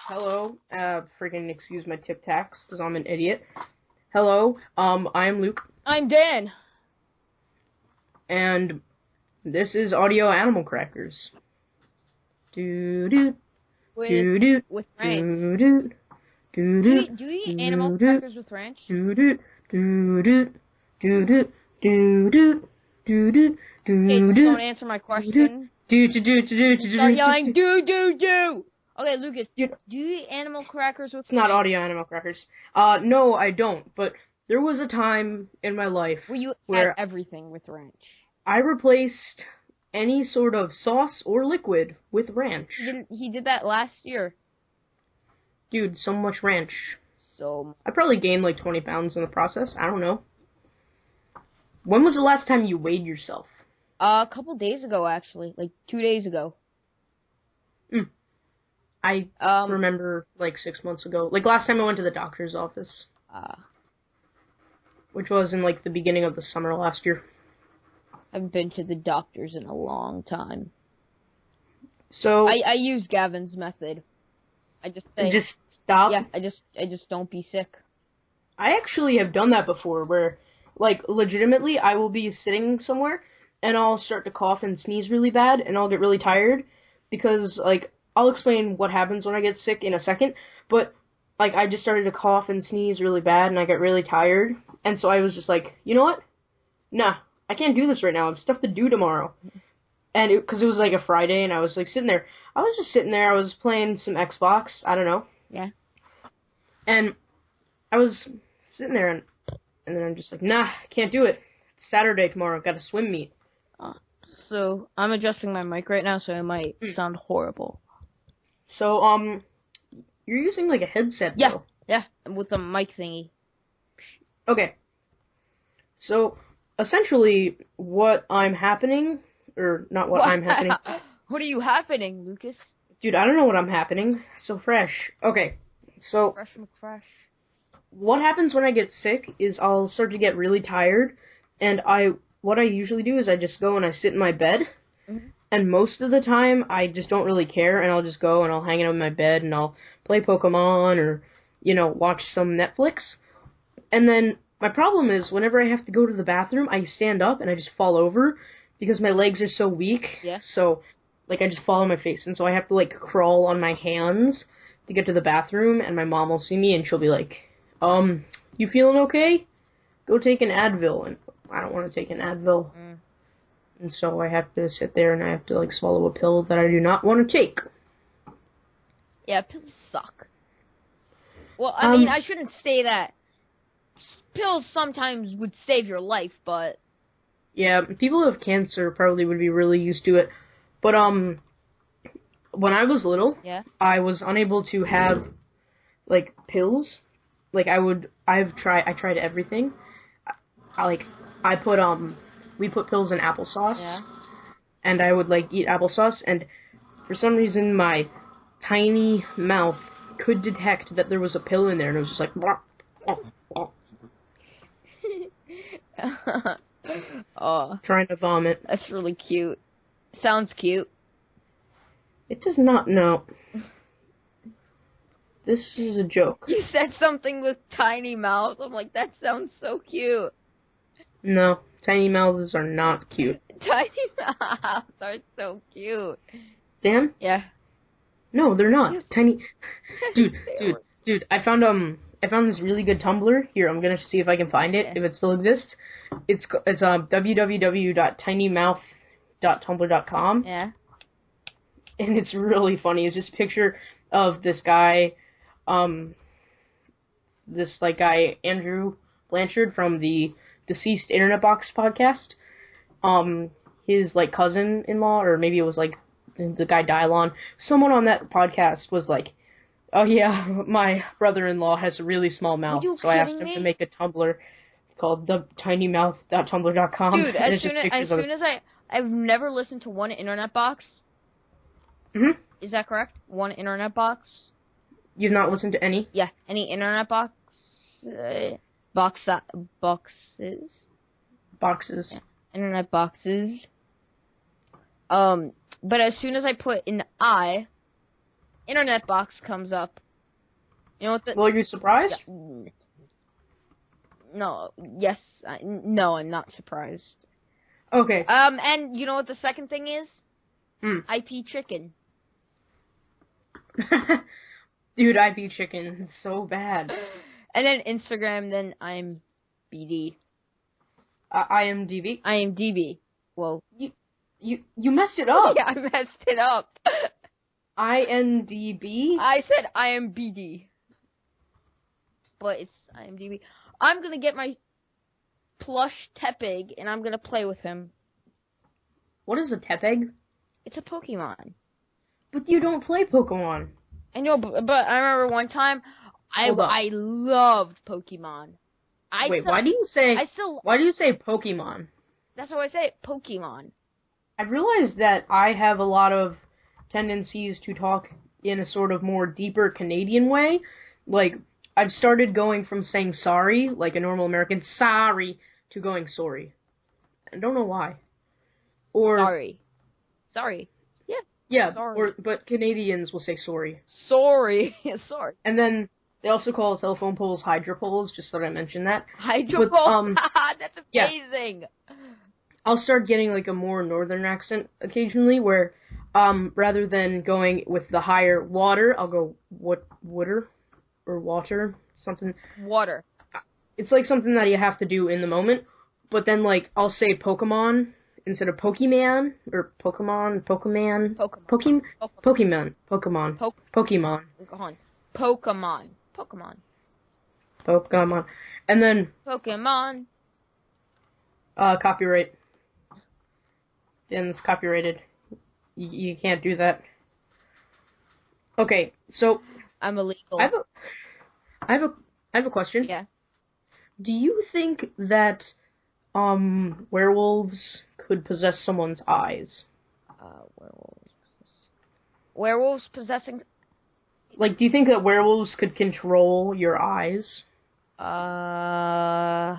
Hello, freaking excuse my tip tax, because I'm an idiot. Hello, I'm Luke. I'm Dan. And this is Audio Animal Crackers. Doo-doot, doo-doot, With ranch. doo-doot, doo-doot, Do you eat animal crackers with ranch? doo-doot, doo-doot, doo-doot, doo-doot, doo-doot, Okay, just doo-doot, don't answer my question. Start Start yelling, do. Okay, Lucas, do you eat animal crackers with ranch? It's not Audio Animal Crackers. No, I don't, but there was a time in my life where you where ate everything with ranch. I replaced any sort of sauce or liquid with ranch. He did that last year. Dude, so much ranch. So I probably gained like 20 pounds in the process. I don't know. When was the last time you weighed yourself? a couple days ago, actually. Like 2 days ago. I remember like 6 months ago. Like last time I went to the doctor's office. Which was in like the beginning of the summer last year. I haven't been to the doctor's in a long time. So I use Gavin's method. I just say, just stop. Yeah, I just don't be sick. I actually have done that before, where like legitimately I will be sitting somewhere and I'll start to cough and sneeze really bad and I'll get really tired because like I'll explain what happens when I get sick in a second, but like I just started to cough and sneeze really bad and I got really tired, and so I was just like, you know what? Nah, I can't do this right now. I have stuff to do tomorrow. And because it was like a Friday and I was like sitting there. I was just sitting there. I was playing some Xbox. I don't know. Yeah. And I was sitting there and then I'm just like, nah, can't do it. It's Saturday tomorrow. Got a swim meet. So I'm adjusting my mic right now, so it might sound horrible. So, you're using like a headset though. Yeah, with a mic thingy. Okay. So, essentially, what I'm happening, or not what I'm happening. What are you happening, Lucas? Dude, I don't know what I'm happening. So fresh. Okay. So, Fresh McFresh. What happens when I get sick is I'll start to get really tired, and what I usually do is I just go and I sit in my bed, and most of the time I just don't really care, and I'll just go and I'll hang out in my bed and I'll play Pokemon or, watch some Netflix. And then my problem is whenever I have to go to the bathroom, I stand up and I just fall over because my legs are so weak. Yeah. So, like, I just fall on my face, and so I have to, like, crawl on my hands to get to the bathroom, and my mom will see me and she'll be like, you feeling okay? Go take an Advil. And I don't want to take an Advil. And so I have to sit there and I have to, like, swallow a pill that I do not want to take. Yeah, pills suck. Well, I mean, I shouldn't say that. Pills sometimes would save your life, but... Yeah, people who have cancer probably would be really used to it. But, when I was little, I was unable to have, like, pills. Like, I tried everything. We put pills in applesauce. Yeah. And I would, like, eat applesauce, and for some reason my tiny mouth could detect that there was a pill in there, and it was just like, trying to vomit. That's really cute. Sounds cute. It does not know. This is a joke. You said something with tiny mouth. I'm like, that sounds so cute. No, tiny mouths are not cute. Tiny mouths are so cute. Dan? Yeah. No, they're not. Yes. Tiny. Dude, I found this really good Tumblr. Here, I'm gonna see if I can find it, if it still exists. It's www.tinymouth.tumblr.com. Yeah. And it's really funny. It's just a picture of this guy, guy, Andrew Blanchard from the Deceased Internet Box podcast. His, like, cousin-in-law, or maybe it was, like, the guy Dylon. Someone on that podcast was like, oh yeah, my brother-in-law has a really small mouth, so I asked him to make a Tumblr called tinymouth.tumblr.com. Dude, as soon as I've never listened to one internet box. Mm-hmm. Is that correct? One internet box? You've not listened to any? Yeah, any internet box? Boxes? Boxes. Yeah. Internet boxes. But as soon as I put an I, internet box comes up. You know what the... Well, you're surprised? No, yes, no, I'm not surprised. Okay. And you know what the second thing is? IP chicken. Dude, IP chicken, so bad. And then Instagram, then I'm BD. IMDb? IMDb. Well, you messed it up. Yeah, I messed it up. INDB? I said IMBD. But it's IMDb. I'm gonna get my plush Tepig, and I'm gonna play with him. What is a Tepig? It's a Pokemon. But you don't play Pokemon. I know, but I remember one time, I loved Pokemon. Why do you say Pokemon? That's how I say it, Pokemon. I've realized that I have a lot of tendencies to talk in a sort of more deeper Canadian way. Like, I've started going from saying sorry, like a normal American, sorry, to going sorry. I don't know why. Or Sorry. Yeah. Yeah, sorry. But Canadians will say sorry. Sorry. Sorry. And then they also call telephone poles hydropoles, just thought I mentioned that. Hydropole? That's amazing. Yeah. I'll start getting like a more northern accent occasionally, where rather than going with the higher water, I'll go water or water, something. Water. It's like something that you have to do in the moment, but then like I'll say Pokemon instead of Pokemon or Pokemon. Go on. Pokemon. And then Pokemon. Copyright. And it's copyrighted. You can't do that. Okay, so I'm illegal. I have a question. Yeah. Do you think that werewolves could possess someone's eyes? Werewolves possessing... Like, do you think that werewolves could control your eyes? I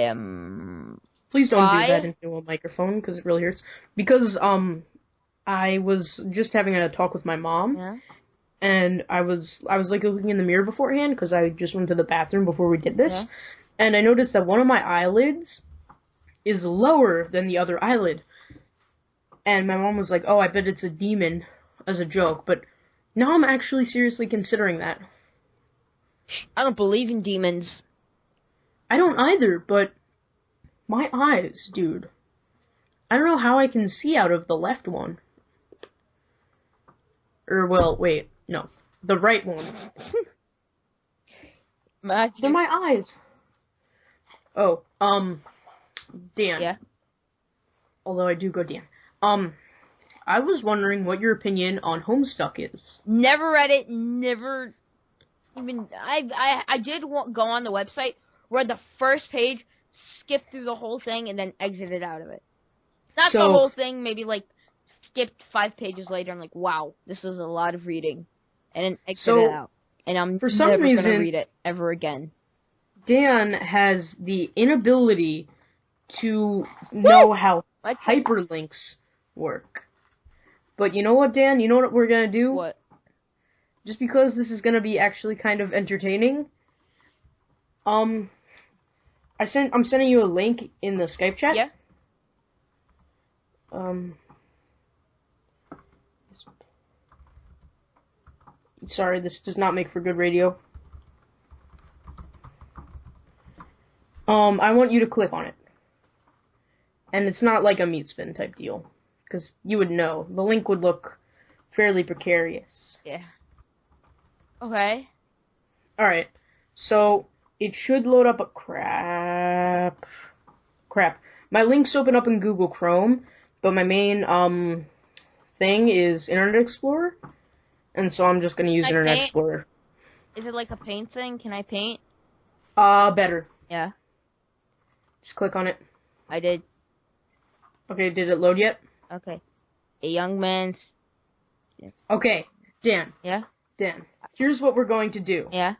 am... Please don't do that into a microphone, because it really hurts. Because, I was just having a talk with my mom. Yeah. And I was like looking in the mirror beforehand, because I just went to the bathroom before we did this. Yeah. And I noticed that one of my eyelids is lower than the other eyelid. And my mom was like, oh, I bet it's a demon, as a joke. But now I'm actually seriously considering that. I don't believe in demons. I don't either, but my eyes, dude. I don't know how I can see out of the left one. Or, well, wait, no. The right one. They're my eyes. Oh, Dan. Yeah? Although I do go Dan. I was wondering what your opinion on Homestuck is. Never read it, never even... I did go on the website, read the first page, skipped through the whole thing, and then exited out of it. Not the whole thing, maybe, like, skipped 5 pages later, I'm like, wow, this is a lot of reading. And then exited out. And I'm never going to read it ever again. Dan has the inability to know how hyperlinks work. But you know what, Dan? You know what we're going to do? What? Just because this is going to be actually kind of entertaining, I'm sending you a link in the Skype chat. Yeah. Sorry, this does not make for good radio. I want you to click on it. And it's not like a meat spin type deal. Because you would know. The link would look fairly precarious. Yeah. Okay. Alright. So, it should load up a crap. My links open up in Google Chrome, but my main, thing is Internet Explorer. And so I'm just going to use Internet Explorer. Is it like a paint thing? Can I paint? Better. Yeah. Just click on it. I did. Okay, did it load yet? Okay. A young man's... Okay, Dan. Yeah? Dan, here's what we're going to do. Yeah?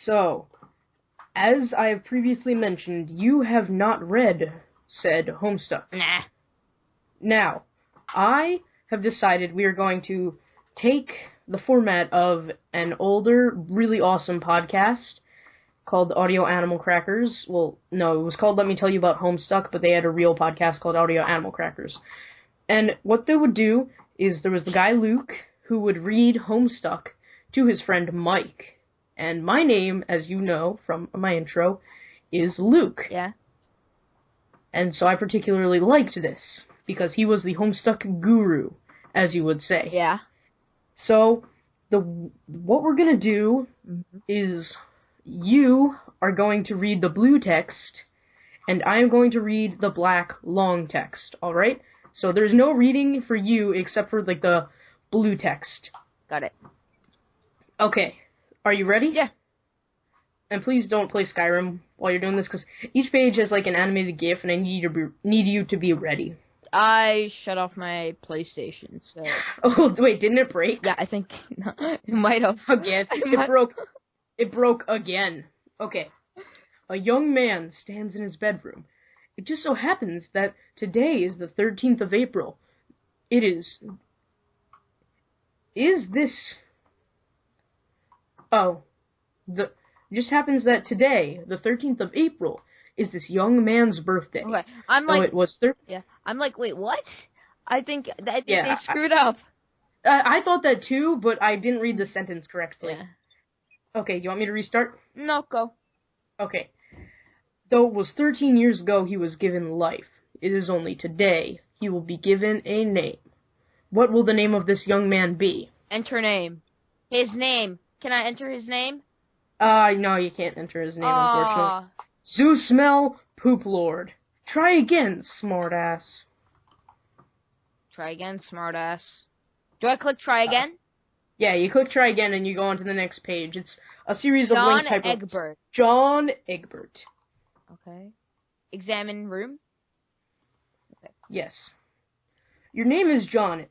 So, as I have previously mentioned, you have not read said Homestuck. Nah. Now, I have decided we are going to take the format of an older, really awesome podcast called Audio Animal Crackers. Well, no, it was called Let Me Tell You About Homestuck, but they had a real podcast called Audio Animal Crackers. And what they would do is there was the guy Luke who would read Homestuck to his friend Mike. And my name, as you know from my intro, is Luke. Yeah. And so I particularly liked this, because he was the Homestuck guru, as you would say. Yeah. So, what we're going to do is you are going to read the blue text, and I am going to read the black long text, alright? So there's no reading for you except for, like, the blue text. Got it. Okay. Are you ready? Yeah. And please don't play Skyrim while you're doing this, because each page has, like, an animated GIF, and I need you to be ready. I shut off my PlayStation, so... Oh, wait, didn't it break? Yeah, I think it might have. Again. It broke again. Okay. A young man stands in his bedroom. It just so happens that today is the 13th of April. It is... Is this... Oh. It just happens that today, the 13th of April, is this young man's birthday. Okay, I'm like... it was Yeah, I'm like, wait, what? I think they screwed up. up. I thought that too, but I didn't read the sentence correctly. Yeah. Okay, do you want me to restart? No, go. Okay. Though it was 13 years ago he was given life, it is only today he will be given a name. What will the name of this young man be? Enter name. His name. Can I enter his name? No, you can't enter his name, unfortunately. Zeusmel Pooplord. Try again, smartass. Try again, smartass. Do I click try again? Yeah, you click try again and you go on to the next page. It's a series of John link type Egbert. John Egbert. Okay. Examine room? Okay. Yes. Your name is John.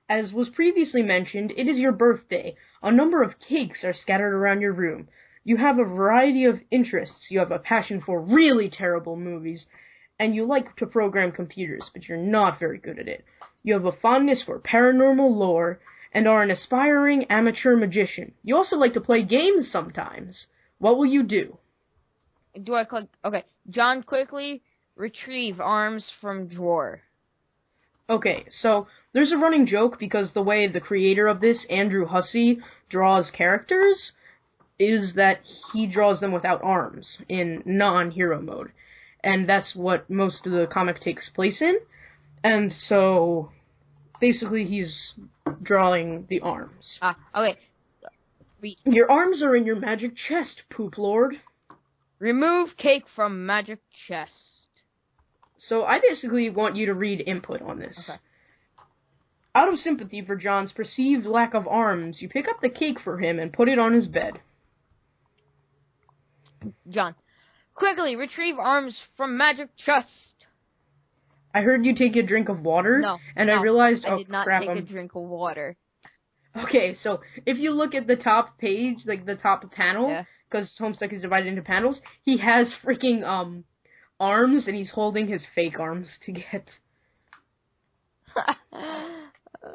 As was previously mentioned, it is your birthday. A number of cakes are scattered around your room. You have a variety of interests. You have a passion for really terrible movies, and you like to program computers, but you're not very good at it. You have a fondness for paranormal lore, and are an aspiring amateur magician. You also like to play games sometimes. What will you do? Do I click... Okay. John, quickly retrieve arms from drawer. Okay, so there's a running joke because the way the creator of this, Andrew Hussey, draws characters is that he draws them without arms in non-hero mode. And that's what most of the comic takes place in. And so, basically he's drawing the arms. Okay. Your arms are in your magic chest, Poop Lord. Remove cake from magic chest. So I basically want you to read input on this. Okay. Out of sympathy for John's perceived lack of arms, you pick up the cake for him and put it on his bed. John, quickly retrieve arms from magic chest. I heard you take a drink of water. No. And I realized, I did not crap, take a drink of water. Okay, so if you look at the top page, like the top panel, because Homestuck is divided into panels, he has freaking arms, and he's holding his fake arms to get.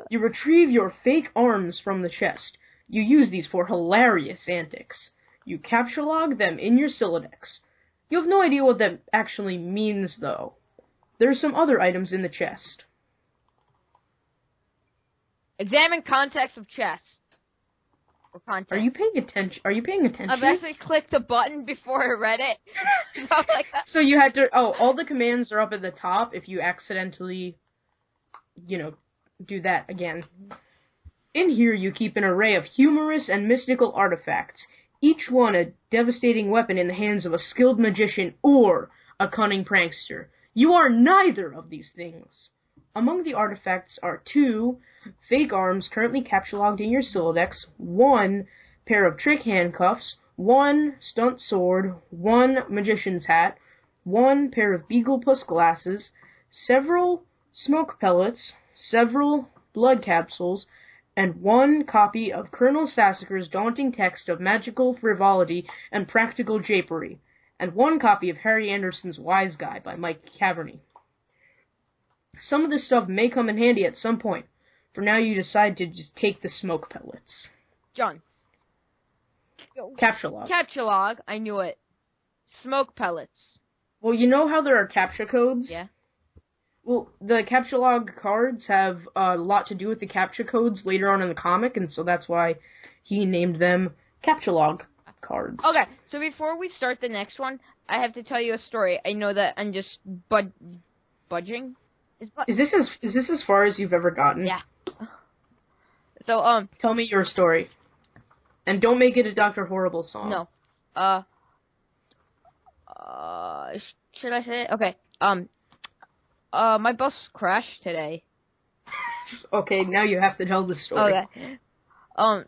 You retrieve your fake arms from the chest. You use these for hilarious antics. You captchalogue them in your Silodex. You have no idea what that actually means, though. There are some other items in the chest. Examine context of chest. Or content. Are you paying attention? I've actually clicked the button before I read it. So you had to... Oh, all the commands are up at the top if you accidentally, do that again. In here you keep an array of humorous and mystical artifacts, each one a devastating weapon in the hands of a skilled magician or a cunning prankster. You are neither of these things. Among the artifacts are 2 fake arms currently captchalogued in your Silodex, 1 pair of trick handcuffs, 1 stunt sword, 1 magician's hat, 1 pair of Beaglepuss glasses, several smoke pellets, several blood capsules, and 1 copy of Colonel Sassacre's daunting text of magical frivolity and practical japery, and 1 copy of Harry Anderson's Wise Guy by Mike Caverney. Some of this stuff may come in handy at some point. For now, you decide to just take the smoke pellets. John. Capture log. Capture log. I knew it. Smoke pellets. Well, you know how there are capture codes? Yeah. Well, the capture log cards have a lot to do with the capture codes later on in the comic, and so that's why he named them capture log cards. Okay, so before we start the next one, I have to tell you a story. I know that I'm just budging. Is this as far as you've ever gotten? Yeah. So tell me your story, and don't make it a Dr. Horrible song. No. Should I say it? Okay. My bus crashed today. Okay, now you have to tell the story. Okay.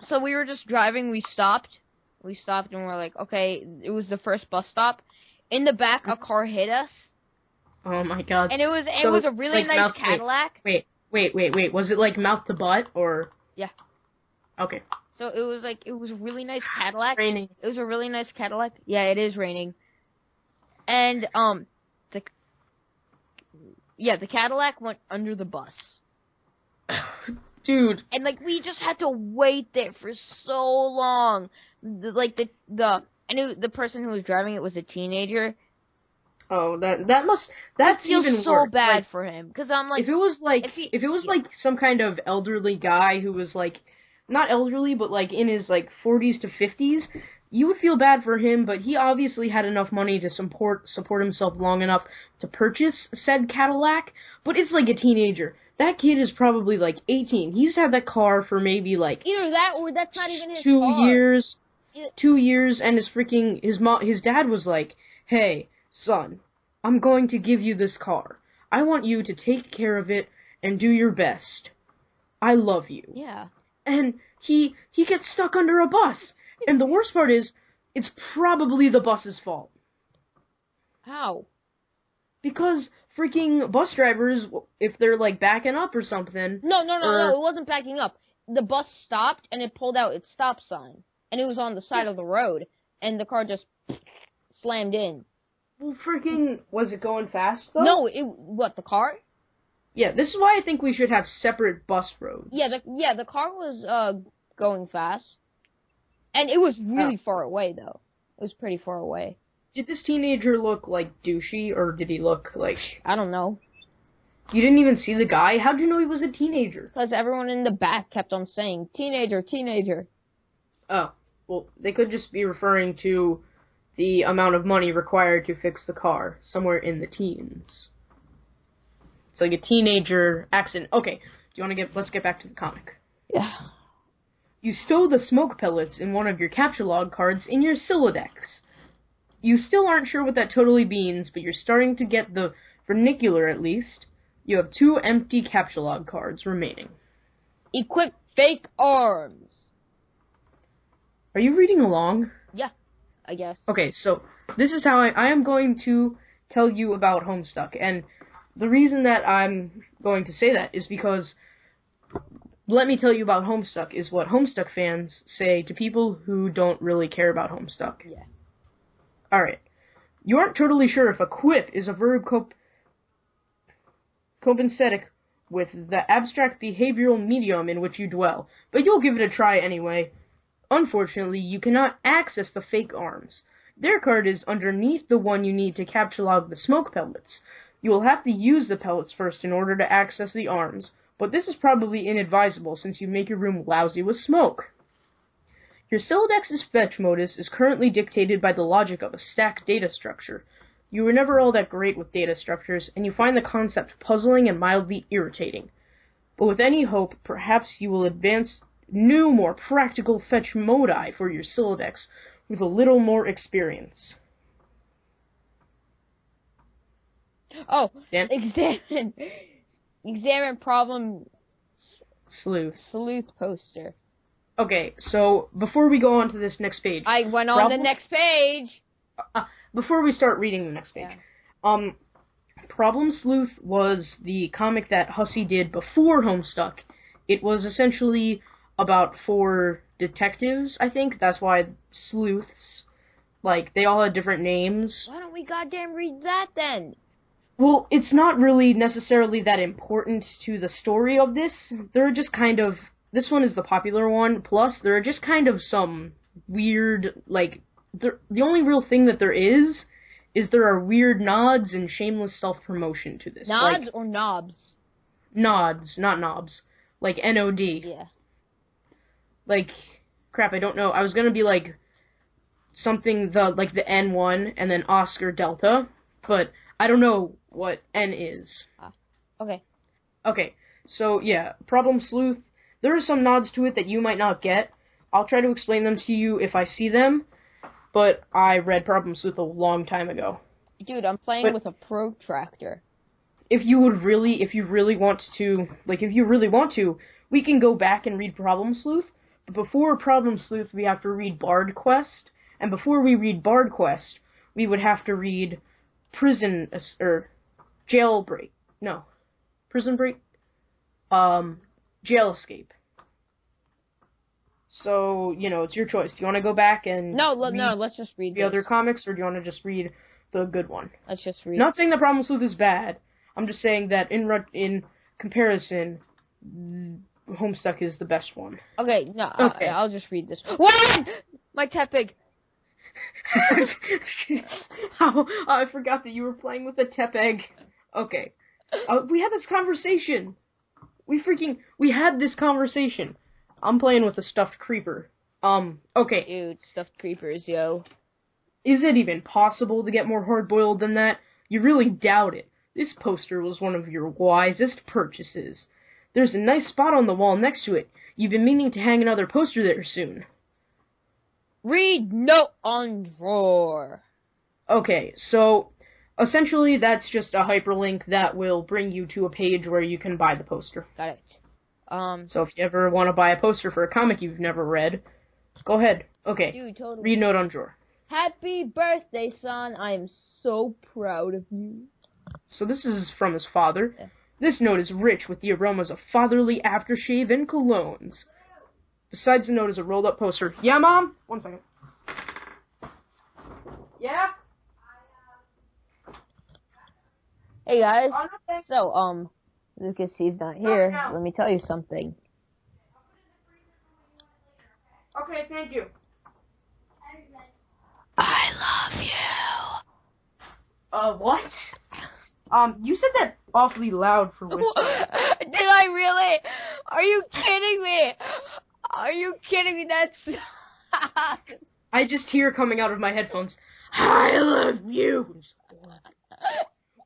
So we were just driving. We stopped and we're like, okay, it was the first bus stop. In the back, a car hit us. Oh my god. And it was a really nice Cadillac. Wait. Was it like mouth to butt or? Yeah. Okay. So it was a really nice Cadillac. Raining. It was a really nice Cadillac. Yeah, it is raining. And the Cadillac went under the bus. Dude. And we just had to wait there for so long. The person who was driving it was a teenager. Oh, that's even so worse. bad for him, because I'm like, if it was like some kind of elderly guy who was like not elderly but like in his like 40s to 50s, you would feel bad for him, but he obviously had enough money to support himself long enough to purchase said Cadillac. But it's like a teenager. That kid is probably like 18. He's had that car for maybe like either that or that's not even his 2 car. years. 2 years, and his dad was like, "Hey, son, I'm going to give you this car. I want you to take care of it and do your best. I love you." Yeah. And he gets stuck under a bus. And the worst part is, it's probably the bus's fault. How? Because freaking bus drivers, if they're like backing up or something. No, it wasn't backing up. The bus stopped and it pulled out its stop sign. And it was on the side of the road. And the car just slammed in. Well, freaking, was it going fast, though? No, the car? Yeah, this is why I think we should have separate bus roads. Yeah, the car was going fast. And it was really far away, though. It was pretty far away. Did this teenager look, like, douchey, or did he look, like... I don't know. You didn't even see the guy? How'd you know he was a teenager? Because everyone in the back kept on saying, "Teenager, teenager." Oh, well, they could just be referring to the amount of money required to fix the car, somewhere in the teens. It's like a teenager accident. Okay, let's get back to the comic. Yeah. You stow the smoke pellets in one of your capture log cards in your Silodex. You still aren't sure what that totally means, but you're starting to get the vernacular at least. You have 2 empty capture log cards remaining. Equip fake arms. Are you reading along? Yeah, I guess. Okay, so this is how I am going to tell you about Homestuck, and the reason that I'm going to say that is because let me tell you about Homestuck is what Homestuck fans say to people who don't really care about Homestuck. Yeah. Alright. You aren't totally sure if equip is a verb copacetic with the abstract behavioral medium in which you dwell, but you'll give it a try anyway. Unfortunately, you cannot access the fake arms. Their card is underneath the one you need to capture log the smoke pellets. You will have to use the pellets first in order to access the arms, but this is probably inadvisable since you make your room lousy with smoke. Your Silodex's fetch modus is currently dictated by the logic of a stack data structure. You were never all that great with data structures, and you find the concept puzzling and mildly irritating. But with any hope, perhaps you will advance new, more practical fetch modi for your Silodex with a little more experience. Oh, Dan? Examine problem Sleuth poster. Okay, so before we go on to this next page... I went on the next page! Before we start reading the next page, yeah. Problem Sleuth was the comic that Hussey did before Homestuck. It was essentially about 4 detectives, I think. That's why sleuths. Like, they all had different names. Why don't we goddamn read that then? Well, it's not really necessarily that important to the story of this. There are just kind of... This one is the popular one, plus there are just kind of some weird, like... The only real thing that there is there are weird nods and shameless self-promotion to this. Nods like, or knobs? Nods, not knobs. Like, N-O-D. Yeah. Like, crap, I don't know. I was gonna be like... Something, like the N1, and then Oscar Delta, but I don't know what N is. Okay. Okay, so yeah, Problem Sleuth. There are some nods to it that you might not get. I'll try to explain them to you if I see them, but I read Problem Sleuth a long time ago. Dude, I'm playing with a protractor. If you really want to, we can go back and read Problem Sleuth, but before Problem Sleuth, we have to read Bard Quest, and before we read Bard Quest, we would have to read Prison Break. Jail Escape. So, it's your choice. Do you want to go back and let's just read the other comics, or do you want to just read the good one? Let's just read. Not saying that Problem Sleuth is bad. I'm just saying that in comparison, Homestuck is the best one. Okay, okay. I'll just read this. What? My Tepig. I forgot that you were playing with a Tepeg. Okay. We had this conversation. We had this conversation. I'm playing with a stuffed creeper. Okay. Dude, stuffed creepers, yo. Is it even possible to get more hard-boiled than that? You really doubt it. This poster was one of your wisest purchases. There's a nice spot on the wall next to it. You've been meaning to hang another poster there soon. Read note on drawer. Okay, so essentially that's just a hyperlink that will bring you to a page where you can buy the poster. Got it. So if you ever want to buy a poster for a comic you've never read, go ahead. Okay. Dude, totally. Read note on drawer. Happy birthday, son. I am so proud of you. So this is from his father. Yeah. This note is rich with the aromas of fatherly aftershave and colognes. Besides the note is a rolled-up poster. Yeah, Mom? 1 second. Yeah? Hey, guys. So, Lucas, he's not here. Let me tell you something. Okay, thank you. I love you. What? You said that awfully loud for whispering. Did I really? Are you kidding me? Are you kidding me? That's... I just hear coming out of my headphones, I love you.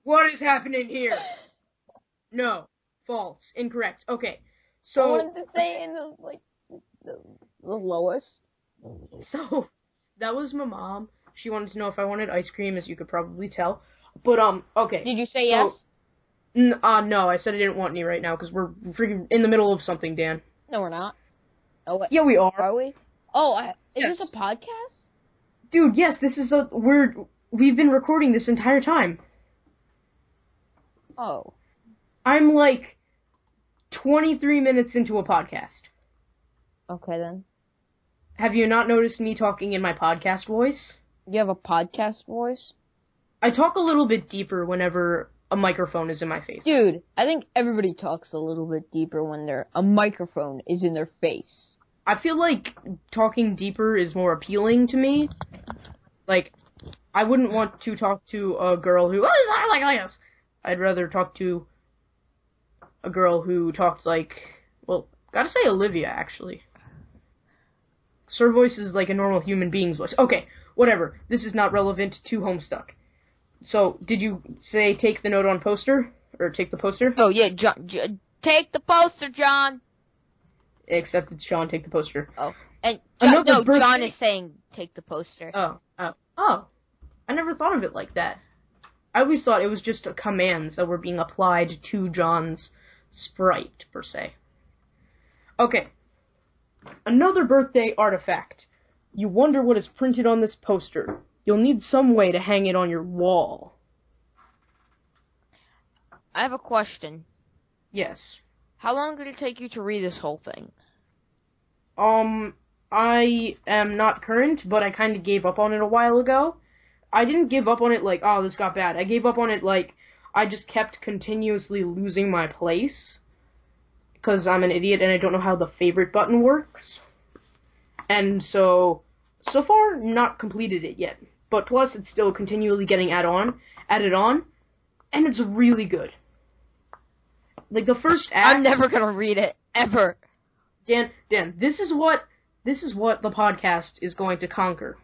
What is happening here? No. False. Incorrect. Okay. So... I wanted to say in the lowest. So, that was my mom. She wanted to know if I wanted ice cream, as you could probably tell. But, okay. Did you say yes? No, I said I didn't want any right now, because we're freaking in the middle of something, Dan. No, we're not. Oh, wait. Yeah, we are. Are we? Oh, is Yes. this a podcast? Dude, yes, this is we've been recording this entire time. Oh. I'm like 23 minutes into a podcast. Okay, then. Have you not noticed me talking in my podcast voice? You have a podcast voice? I talk a little bit deeper whenever a microphone is in my face. Dude, I think everybody talks a little bit deeper when a microphone is in their face. I feel like talking deeper is more appealing to me. Like, I wouldn't want to talk to a girl who... I'd rather talk to a girl who talked like... Well, gotta say Olivia, actually. Her voice is like a normal human being's voice. Okay, whatever. This is not relevant to Homestuck. So, did you say take the note on poster? Or take the poster? Oh, yeah, John, take the poster, John. Except it's John, take the poster. Oh, and Another John is saying take the poster. Oh. I never thought of it like that. I always thought it was just commands that were being applied to John's sprite, per se. Okay. Another birthday artifact. You wonder what is printed on this poster. You'll need some way to hang it on your wall. I have a question. Yes. How long did it take you to read this whole thing? I am not current, but I kind of gave up on it a while ago. I didn't give up on it like, oh, this got bad. I gave up on it like, I just kept continuously losing my place because I'm an idiot and I don't know how the favorite button works. And so far, not completed it yet. But plus, it's still continually getting added on, and it's really good. Like, the first act... I'm never gonna read it, ever. Dan, this is what the podcast is going to conquer.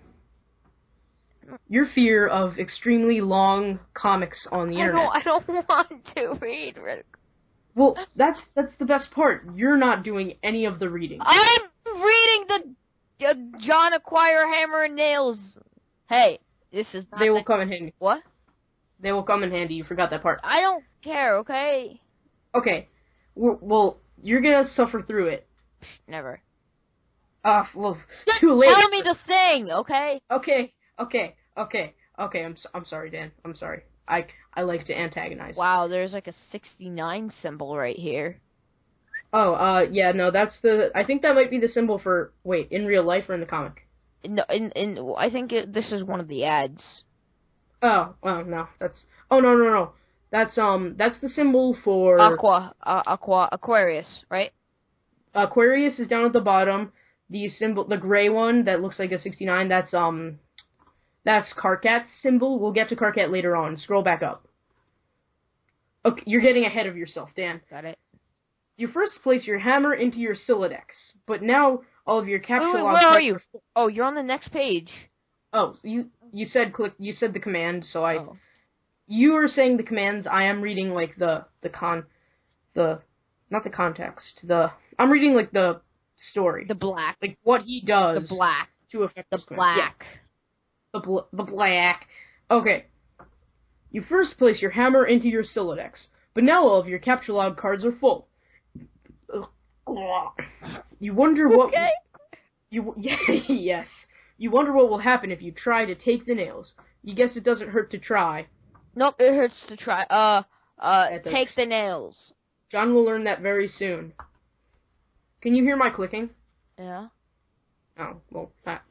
Your fear of extremely long comics on the internet. I don't want to read it. Well, that's the best part. You're not doing any of the reading. I'm reading the John Acquire Hammer and Nails. Hey, this is not... They will come in handy. What? They will come in handy. You forgot that part. I don't care, okay? Okay. Well, you're gonna suffer through it. Never. Well, too late. Tell me the thing, okay? Okay. I'm sorry, Dan. I'm sorry. I like to antagonize. Wow, there's like a 69 symbol right here. Oh, yeah, no, I think that might be the symbol for, wait, in real life or in the comic? No, I think this is one of the ads. Oh, no, no. That's the symbol for... Aquarius, right? Aquarius is down at the bottom. The gray one that looks like a 69, that's Karkat's symbol. We'll get to Karkat later on. Scroll back up. Okay, you're getting ahead of yourself, Dan. Got it. You first place your hammer into your Siladex, but now all of your capture Wait, log where are cards you? Oh, you're on the next page. Oh, you said the command, so Oh. You are saying the commands. I am reading like not the context. I'm reading like the story. The black. Like what he does. The black. To affect the black. Yeah. The black. Okay. You first place your hammer into your Siladex, but now all of your capture log cards are full. You wonder what... Okay. Yes. You wonder what will happen if you try to take the nails. You guess it doesn't hurt to try. Nope, it hurts to try. Take the nails. John will learn that very soon. Can you hear my clicking? Yeah. Oh, well, that's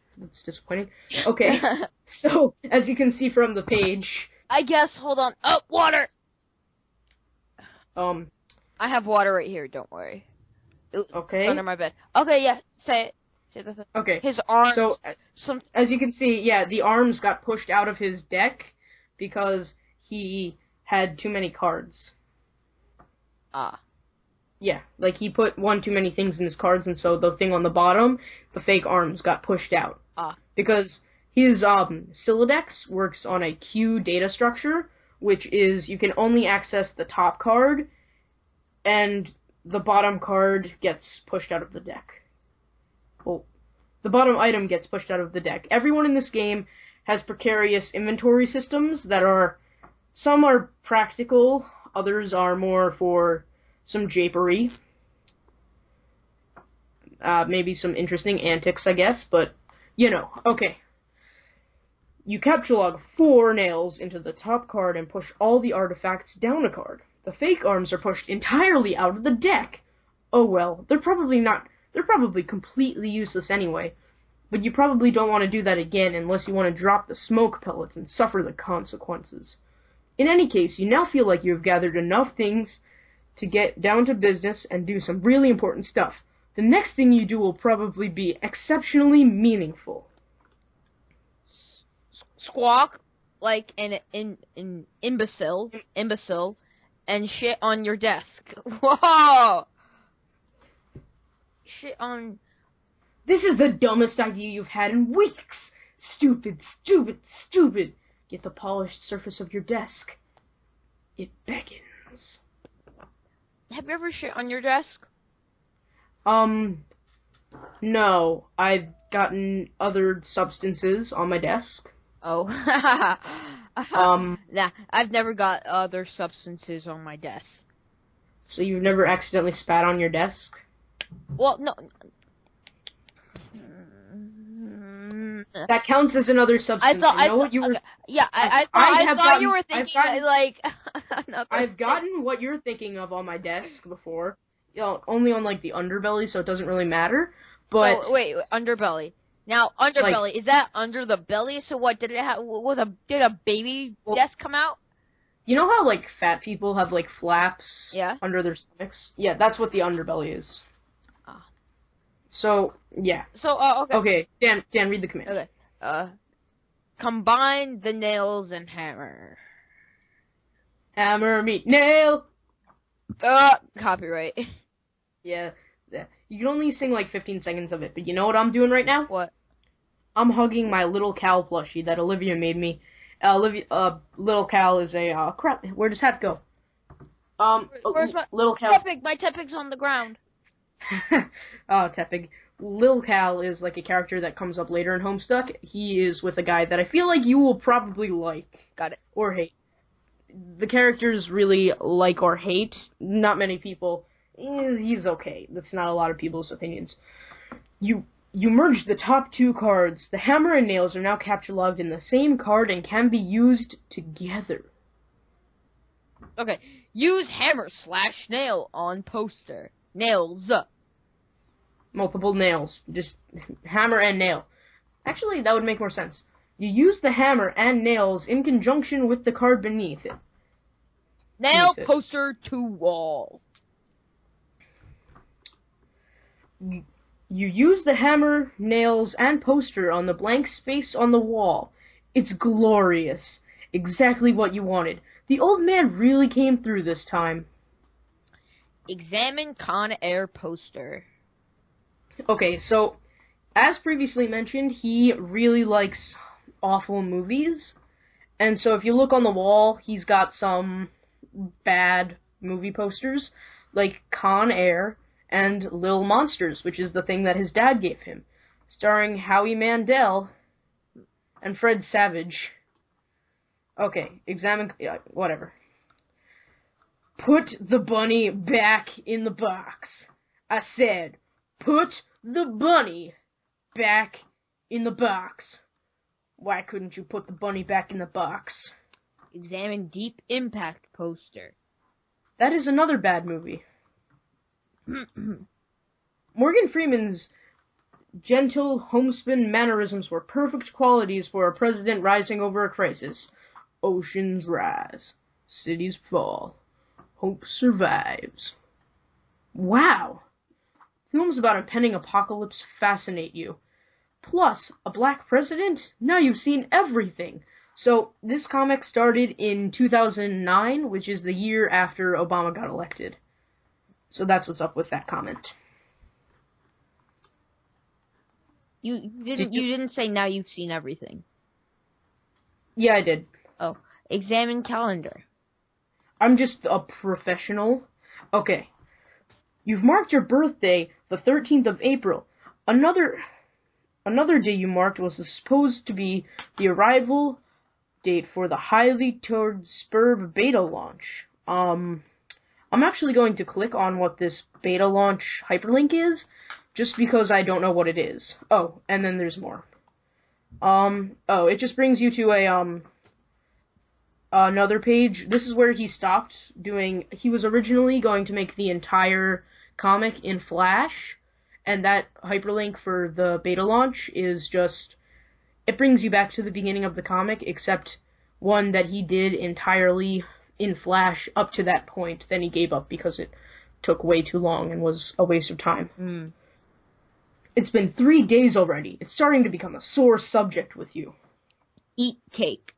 disappointing. Okay. So, as you can see from the page... I guess, hold on. Oh, water! I have water right here, don't worry. Okay. It's under my bed. Okay, yeah, say it. Say the thing. Okay. His arms... So, as you can see, yeah, the arms got pushed out of his deck because he had too many cards. Ah. Yeah, like he put one too many things in his cards, and so the thing on the bottom, the fake arms, got pushed out. Ah. Because his Siladex works on a queue data structure, which is you can only access the top card, and the bottom card gets pushed out of the deck. Well, the bottom item gets pushed out of the deck. Everyone in this game has precarious inventory systems that are... Some are practical, others are more for some japery. Maybe some interesting antics, I guess, but, you know. Okay. You capture log 4 nails into the top card and push all the artifacts down a card. The fake arms are pushed entirely out of the deck. Oh well, they're probably completely useless anyway, but you probably don't want to do that again unless you want to drop the smoke pellets and suffer the consequences. In any case, you now feel like you have gathered enough things to get down to business and do some really important stuff. The next thing you do will probably be exceptionally meaningful. Squawk like an imbecile, and shit on your desk. Whoa! Shit on... This is the dumbest idea you've had in weeks! Stupid. Get the polished surface of your desk. It beckons. Have you ever shit on your desk? No. I've gotten other substances on my desk. Oh. Nah, I've never got other substances on my desk. So you've never accidentally spat on your desk? Well, no. That counts as another substance. I thought you were thinking like. I've gotten what you're thinking of on my desk before. You know, only on like the underbelly, so it doesn't really matter. But wait, underbelly. Now, underbelly, like, is that under the belly? So what did it have? Did a baby desk come out? You know how, like, fat people have, like, flaps under their stomachs? Yeah, that's what the underbelly is. Ah. So, yeah. So, okay. Okay, Dan, read the command. Okay. Combine the nails and hammer. Hammer, meet, nail! Copyright. Yeah. You can only sing, like, 15 seconds of it, but you know what I'm doing right now? What? I'm hugging my little Cal plushie that Olivia made me. Little Cal is a, crap, where does hat go? Where's Little Cal. Tepig? My Tepig's on the ground. Oh, Tepig. Lil Cal is, like, a character that comes up later in Homestuck. He is with a guy that I feel like you will probably like. Got it. Or hate. The characters really like or hate. Not many people. He's okay. That's not a lot of people's opinions. You merge the top two cards. The hammer and nails are now capture-logged in the same card and can be used together. Okay. Use hammer/nail on poster. Nails. Multiple nails. Just hammer and nail. Actually, that would make more sense. You use the hammer and nails in conjunction with the card beneath it. Nail poster to wall. You use the hammer, nails, and poster on the blank space on the wall. It's glorious. Exactly what you wanted. The old man really came through this time. Examine Con Air poster. Okay, so, as previously mentioned, he really likes awful movies. And so if you look on the wall, he's got some bad movie posters, like Con Air and Little Monsters, which is the thing that his dad gave him, starring Howie Mandel and Fred Savage. Okay, whatever. Put the bunny back in the box. I said, put the bunny back in the box. Why couldn't you put the bunny back in the box? Examine Deep Impact poster. That is another bad movie. Morgan Freeman's gentle homespun mannerisms were perfect qualities for a president rising over a crisis. Oceans rise, cities fall, hope survives. Wow! Films about impending apocalypse fascinate you. Plus, a black president? Now you've seen everything! So, this comic started in 2009, which is the year after Obama got elected. So that's what's up with that comment. You didn't say now you've seen everything. Yeah, I did. Oh, examine calendar. I'm just a professional. Okay. You've marked your birthday the 13th of April. Another day you marked was supposed to be the arrival date for the highly touted Spurb beta launch. I'm actually going to click on what this beta launch hyperlink is, just because I don't know what it is. Oh, and then there's more. It just brings you to another page. This is where he stopped doing. He was originally going to make the entire comic in Flash, and that hyperlink for the beta launch is just, it brings you back to the beginning of the comic, except one that he did entirely in Flash up to that point. Then he gave up because it took way too long and was a waste of time. It's been 3 days already. It's starting to become a sore subject with you. Eat cake.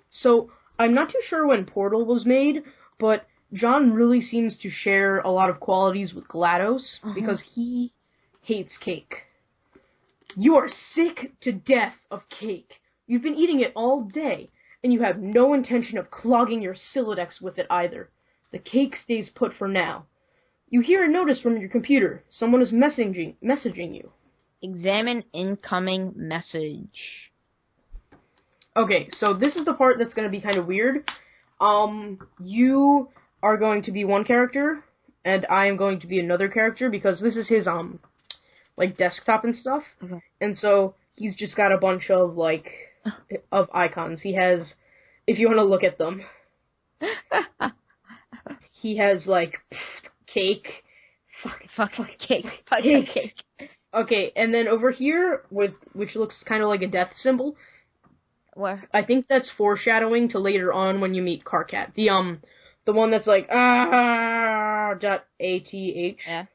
So, I'm not too sure when Portal was made, but John really seems to share a lot of qualities with GLaDOS, because he hates cake. You are sick to death of cake. You've been eating it all day, and you have no intention of clogging your Silodex with it either. The cake stays put for now. You hear a notice from your computer. Someone is messaging you. Examine incoming message. Okay, so this is the part that's going to be kind of weird. You are going to be one character, and I am going to be another character, because this is his, like, desktop and stuff. Okay. And so, he's just got a bunch of, like, of icons. He has, if you want to look at them, he has, like, cake. Fuck cake. Fuck cake. Okay, and then over here, which looks kind of like a death symbol, Where? I think that's foreshadowing to later on when you meet Karkat. The one that's like, .ath. Yeah.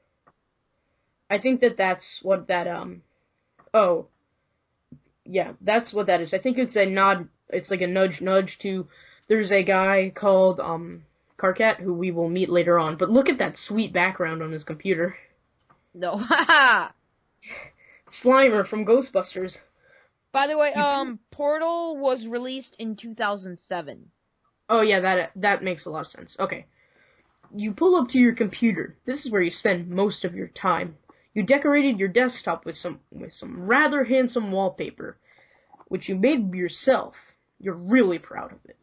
I think that's what that, oh. Yeah, that's what that is. I think it's a nod, it's like a nudge to, there's a guy called, Karkat, who we will meet later on. But look at that sweet background on his computer. No, haha! Slimer from Ghostbusters. By the way, Portal was released in 2007. Oh yeah, that makes a lot of sense. Okay. You pull up to your computer. This is where you spend most of your time. You decorated your desktop with some rather handsome wallpaper, which you made yourself. You're really proud of it.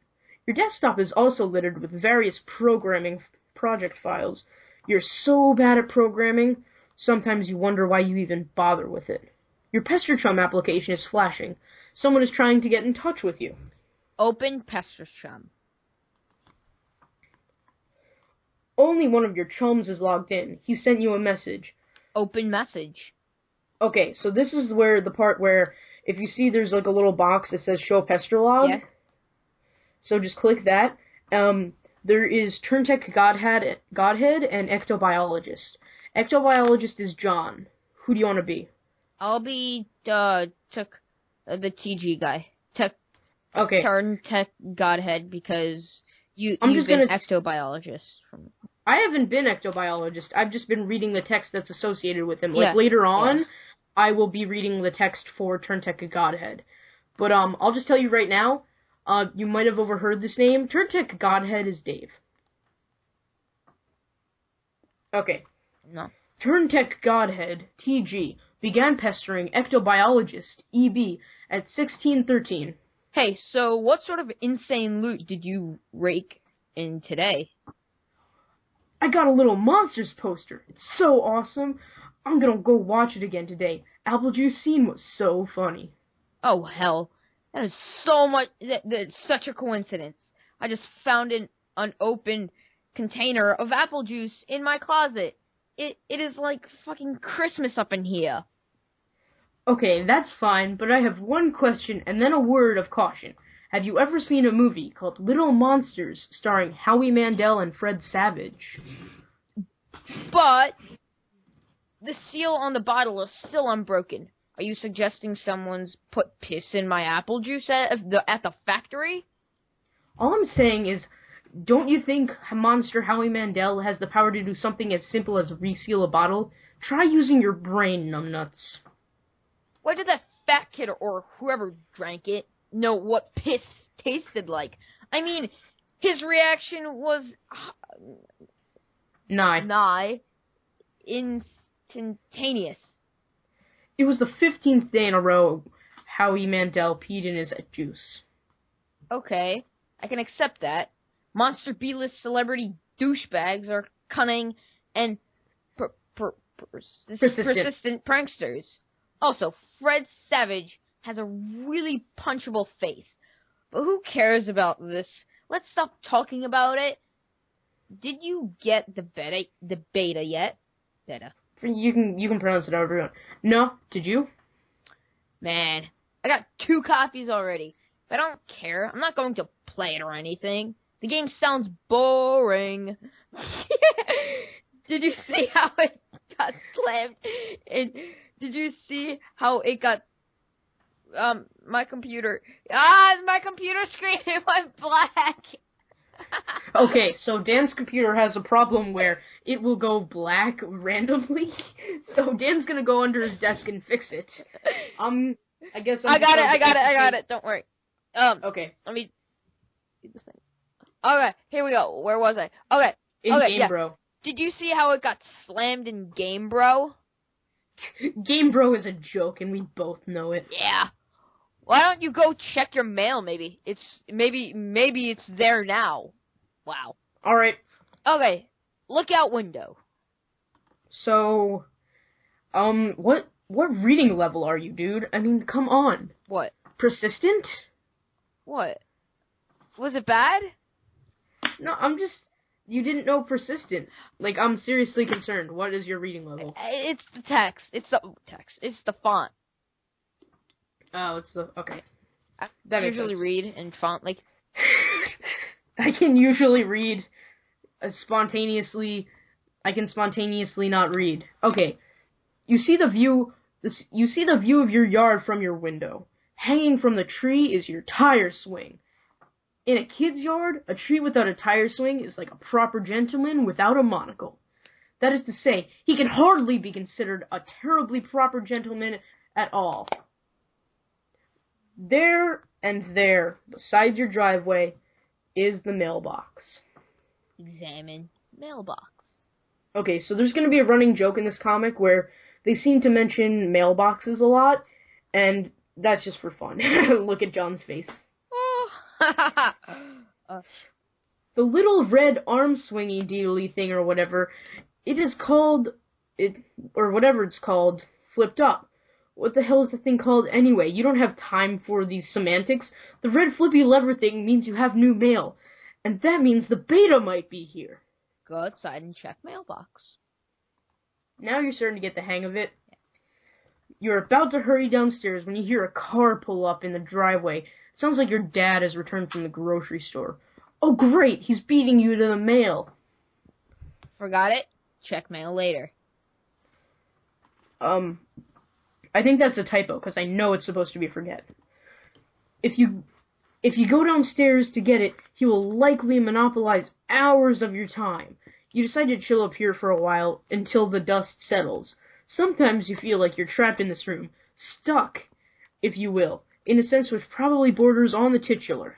Your desktop is also littered with various programming project files. You're so bad at programming, sometimes you wonder why you even bother with it. Your Pesterchum application is flashing. Someone is trying to get in touch with you. Open Pesterchum. Only one of your chums is logged in. He sent you a message. Open message. Okay, so this is where the part where if you see there's like a little box that says show Pesterlog. Yeah. So just click that. There is Turntech Godhead and Ectobiologist. Ectobiologist is John. Who do you want to be? I'll be the TG guy. Okay. Turntech Godhead because you've been ectobiologist. I haven't been ectobiologist. I've just been reading the text that's associated with him. Like, yeah. later on, I will be reading the text for Turntech Godhead. But, I'll just tell you right now, you might have overheard this name. Turntech Godhead is Dave. Okay. No. Turntech Godhead, TG, began pestering ectobiologist, EB, at 1613. Hey, so what sort of insane loot did you rake in today? I got a little Monsters poster. It's so awesome. I'm gonna go watch it again today. Apple juice scene was so funny. Oh, hell. That is so much... That's such a coincidence. I just found an unopened container of apple juice in my closet. It is like fucking Christmas up in here. Okay, that's fine, but I have one question and then a word of caution. Have you ever seen a movie called Little Monsters starring Howie Mandel and Fred Savage? But the seal on the bottle is still unbroken. Are you suggesting someone's put piss in my apple juice at the factory? All I'm saying is, don't you think Monster Howie Mandel has the power to do something as simple as reseal a bottle? Try using your brain, numbnuts. Why did that fat kid or whoever drank it know what piss tasted like? I mean, his reaction was nigh instantaneous. It was the 15th day in a row Howie Mandel peed in his juice. Okay, I can accept that. Monster B-list celebrity douchebags are cunning and persistent pranksters. Also, Fred Savage has a really punchable face. But who cares about this? Let's stop talking about it. Did you get the beta yet? Beta. You can pronounce it however you want. No, did you? Man, I got 2 copies already. But I don't care. I'm not going to play it or anything. The game sounds boring. Did you see how it got slammed? Did you see how it got my computer screen it went black. Okay, so Dan's computer has a problem where it will go black randomly. So Dan's gonna go under his desk and fix it. I guess I got it. Don't worry. Okay. Let me do this thing. Okay, here we go. Where was I? Okay. Game Bro. Did you see how it got slammed in Game Bro? Game Bro is a joke, and we both know it. Yeah. Why don't you go check your mail? Maybe it's there now. Wow. All right. Okay. Lookout window. So, what reading level are you, dude? I mean, come on. What? Persistent? What? Was it bad? No, you didn't know persistent. Like, I'm seriously concerned. What is your reading level? It's the text. It's the text. It's the font. Oh, okay. That makes usually sense. read in font like. I can usually read spontaneously. I can spontaneously not read. Okay, you see the view. You see the view of your yard from your window. Hanging from the tree is your tire swing. In a kid's yard, a tree without a tire swing is like a proper gentleman without a monocle. That is to say, he can hardly be considered a terribly proper gentleman at all. There and there, beside your driveway, is the mailbox. Examine mailbox. Okay, so there's going to be a running joke in this comic where they seem to mention mailboxes a lot, and that's just for fun. Look at John's face. Oh. The little red arm swingy deedly thing or whatever, it is called, or whatever it's called, flipped up. What the hell is the thing called anyway? You don't have time for these semantics. The red flippy lever thing means you have new mail, and that means the beta might be here. Go outside and check mailbox. Now you're starting to get the hang of it. You're about to hurry downstairs when you hear a car pull up in the driveway. It sounds like your dad has returned from the grocery store. Oh great, he's beating you to the mail. Forgot it? Check mail later. I think that's a typo, because I know it's supposed to be forget. If you go downstairs to get it, he will likely monopolize hours of your time. You decide to chill up here for a while until the dust settles. Sometimes you feel like you're trapped in this room, stuck, if you will, in a sense which probably borders on the titular.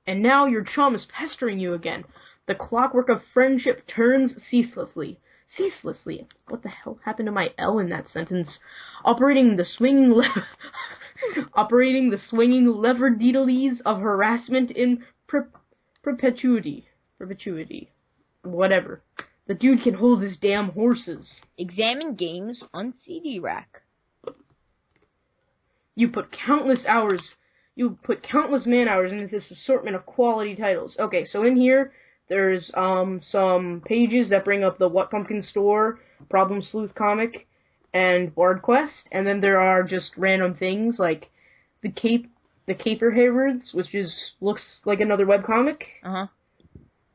And now your chum is pestering you again. The clockwork of friendship turns ceaselessly. Ceaselessly. What the hell happened to my L in that sentence? Operating the swinging lever deedles of harassment in perpetuity. Whatever. The dude can hold his damn horses. Examine games on CD rack. You put countless man-hours into this assortment of quality titles. Okay, so in here, there's some pages that bring up the What Pumpkin Store, Problem Sleuth comic, and Bard Quest, and then there are just random things like the Caper Haywards, which looks like another webcomic. Uh-huh.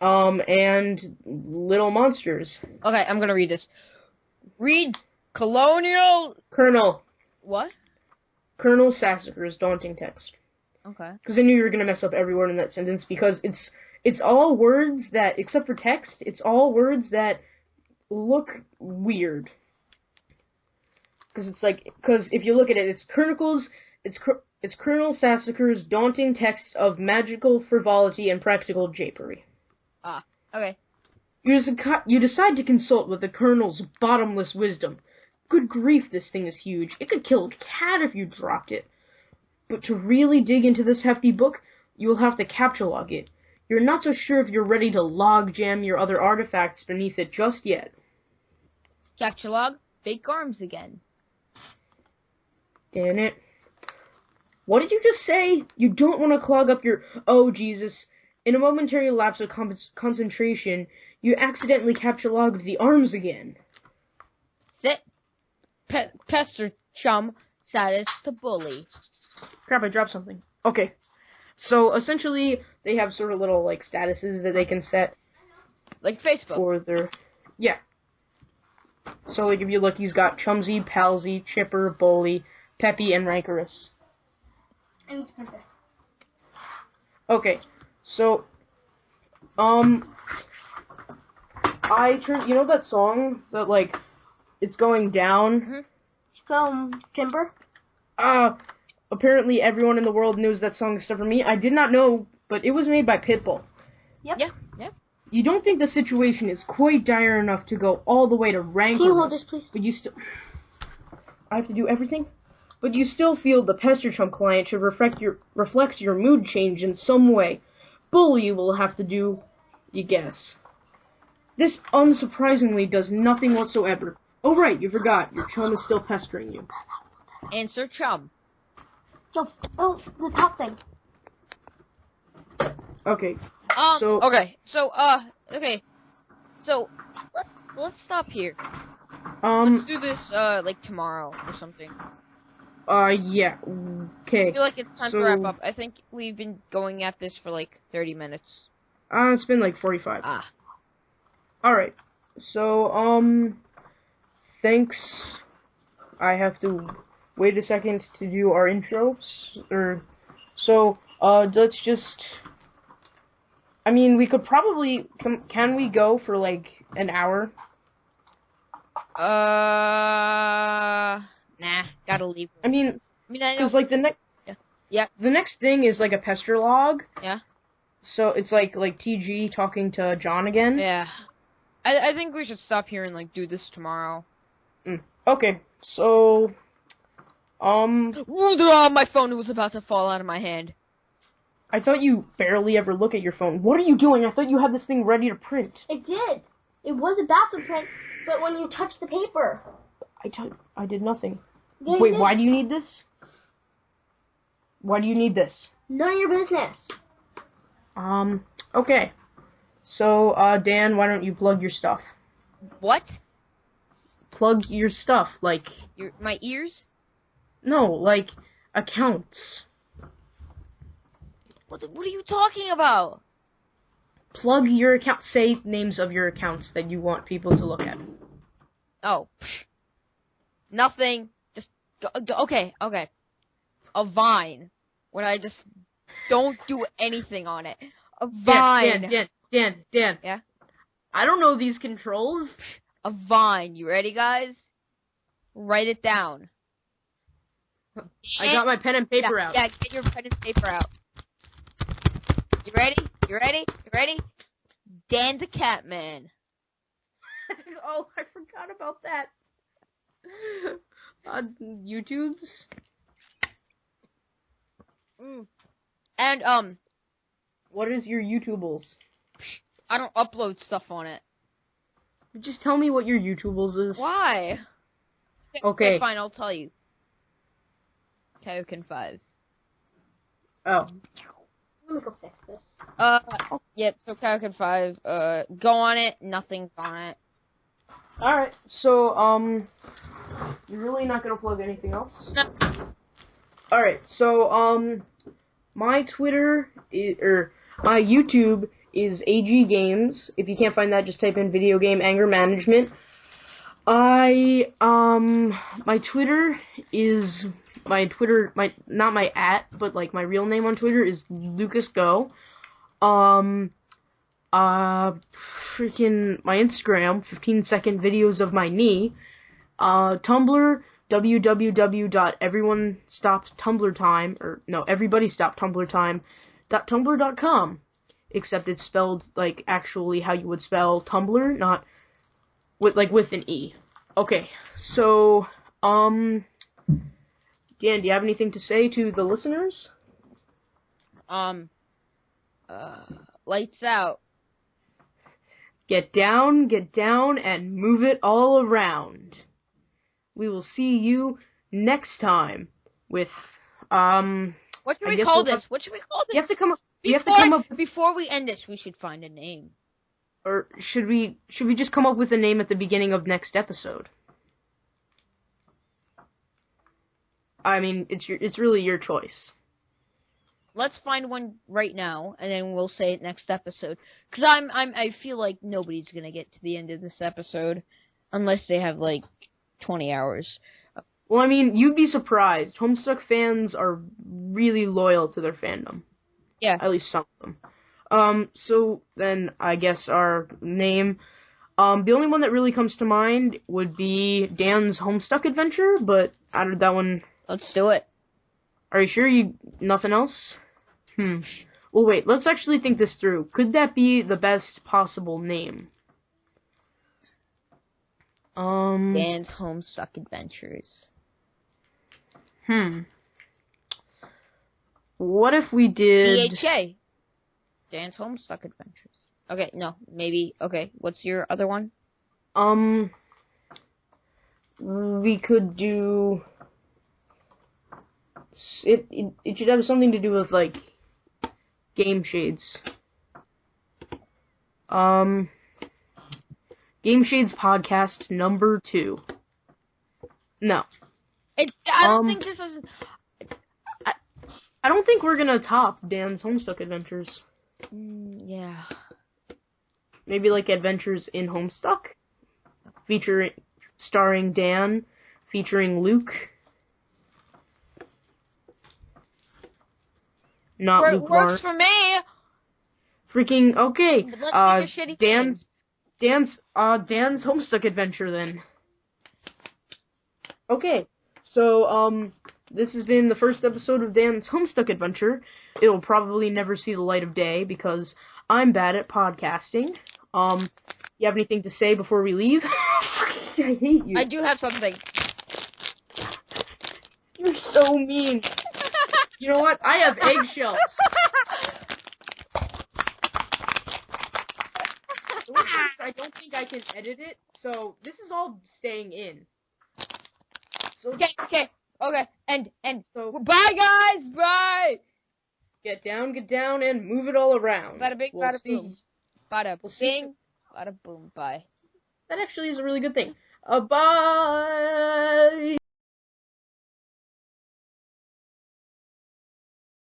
And Little Monsters. Okay, I'm gonna read this. Read Colonial... Colonel. What? Colonel Sassacre's daunting text. Okay. Because I knew you were gonna mess up every word in that sentence, because it's all words that, except for text, it's all words that look weird. Because if you look at it, it's Colonel Sassacre's daunting text of magical frivolity and practical japery. Ah, okay. You decide to consult with the Colonel's bottomless wisdom. Good grief, this thing is huge. It could kill a cat if you dropped it. But to really dig into this hefty book, you will have to captchalogue it. You're not so sure if you're ready to log jam your other artifacts beneath it just yet. Captchalogue, fake arms again. Damn it. What did you just say? You don't want to clog up your... Oh, Jesus. In a momentary lapse of concentration, you accidentally captchalogued the arms again. Sit. Pester chum. Status to bully. Crap, I dropped something. Okay. So, essentially, they have sort of little, statuses that they can set. Like Facebook. For their... Yeah. So, if you look, he's got Chumsy, Palsy, Chipper, Bully, Peppy, and Rancorous. I need to print this. Okay. So, you know that song that, it's going down? Mm-hmm. From Timber? Apparently everyone in the world knows that song except for me. I did not know, but it was made by Pitbull. Yep. Yeah. You don't think the situation is quite dire enough to go all the way to Rancorous. Can you hold this, please? But you still... I have to do everything? But you still feel the Pester Chump client should reflect your mood change in some way. Bully will have to do, you guess. This, unsurprisingly, does nothing whatsoever. Oh, right, you forgot. Your chum is still pestering you. Answer chum. No, the top thing. Okay. Okay. So, let's stop here. Let's do this, tomorrow or something. Yeah. Okay. I feel like it's time So, to wrap up. I think we've been going at this for like 30 minutes. it's been like 45. Ah. Alright. So, thanks. I have to wait a second to do our intros. Let's just... I mean, we could probably... Can we go for, like, an hour? Nah, gotta leave. I mean, I know. because, like, the next thing is, like, a pester log. Yeah. So, it's like TG talking to John again. Yeah. I think we should stop here and, like, do this tomorrow. Okay, so... My phone was about to fall out of my hand. I thought you barely ever look at your phone. What are you doing? I thought you had this thing ready to print. It did. It was about to print, but when you touched the paper. I did nothing. Yeah, Wait, why do you need this? Why do you need this? None of your business. Okay. So, Dan, why don't you plug your stuff? What? Plug your stuff, like... My ears? No, like, accounts. What are you talking about? Plug your account. Say names of your accounts that you want people to look at. Oh. Nothing. Just, okay. A Vine. When I just don't do anything on it. A Vine. Dan. Yeah? I don't know these controls. A Vine. You ready, guys? Write it down. I got my pen and paper out. Yeah, get your pen and paper out. You ready? Dan the Catman. Oh, I forgot about that. YouTube's. And, what is your YouTubeables? I don't upload stuff on it. Just tell me what your YouTubeables is. Why? Okay. Fine, I'll tell you. Kaioken 5. Let Oh. me go fix this. Yep, so Kaioken 5, go on it, nothing's on it. Alright, so, you're really not gonna plug anything else? No. Alright, so, my Twitter, my YouTube is AG Games. If you can't find that, just type in Video Game Anger Management. My Twitter is, not my @ but, like, my real name on Twitter is LucasGo. Freaking, my Instagram, 15-second videos of my knee. Tumblr, everybodystoptumblrtime.tumblr.com. Except it's spelled, like, actually how you would spell Tumblr, not with an E. Okay, so, Dan, do you have anything to say to the listeners? Lights out. Get down, and move it all around. We will see you next time with, What should we call this? You have to come up... Before we end this, we should find a name. Or should we just come up with a name at the beginning of next episode? I mean, it's really your choice. Let's find one right now, and then we'll say it next episode. Cause I feel like nobody's gonna get to the end of this episode, unless they have like 20 hours. Well, I mean, you'd be surprised. Homestuck fans are really loyal to their fandom. Yeah. At least some of them. So then I guess our name, the only one that really comes to mind would be Dan's Homestuck Adventure, but out of that one... Let's do it. Are you sure nothing else? Well, wait, let's actually think this through. Could that be the best possible name? Dan's Homestuck Adventures. What if we did... DHA. Dan's Homestuck Adventures. Okay, no, maybe... Okay, what's your other one? We could do... It should have something to do with, like, GameShades. GameShades Podcast number 2. No. I don't think this is. I don't think we're gonna top Dan's Homestuck Adventures. Yeah. Maybe like Adventures in Homestuck, starring Dan, featuring Luke. Not Luke Works for me. Freaking okay. Let's pick a shitty Dan's Homestuck Adventure then. Okay, so this has been the first episode of Dan's Homestuck Adventure. It'll probably never see the light of day because I'm bad at podcasting. You have anything to say before we leave? I hate you. I do have something. You're so mean. You know what? I have eggshells. I don't think I can edit it, so this is all staying in. So Okay. And so bye, guys. Bye. Get down, and move it all around. Bada bing, bada boom. Bada We'll bing, bada boom. Bye. That actually is a really good thing. Bye.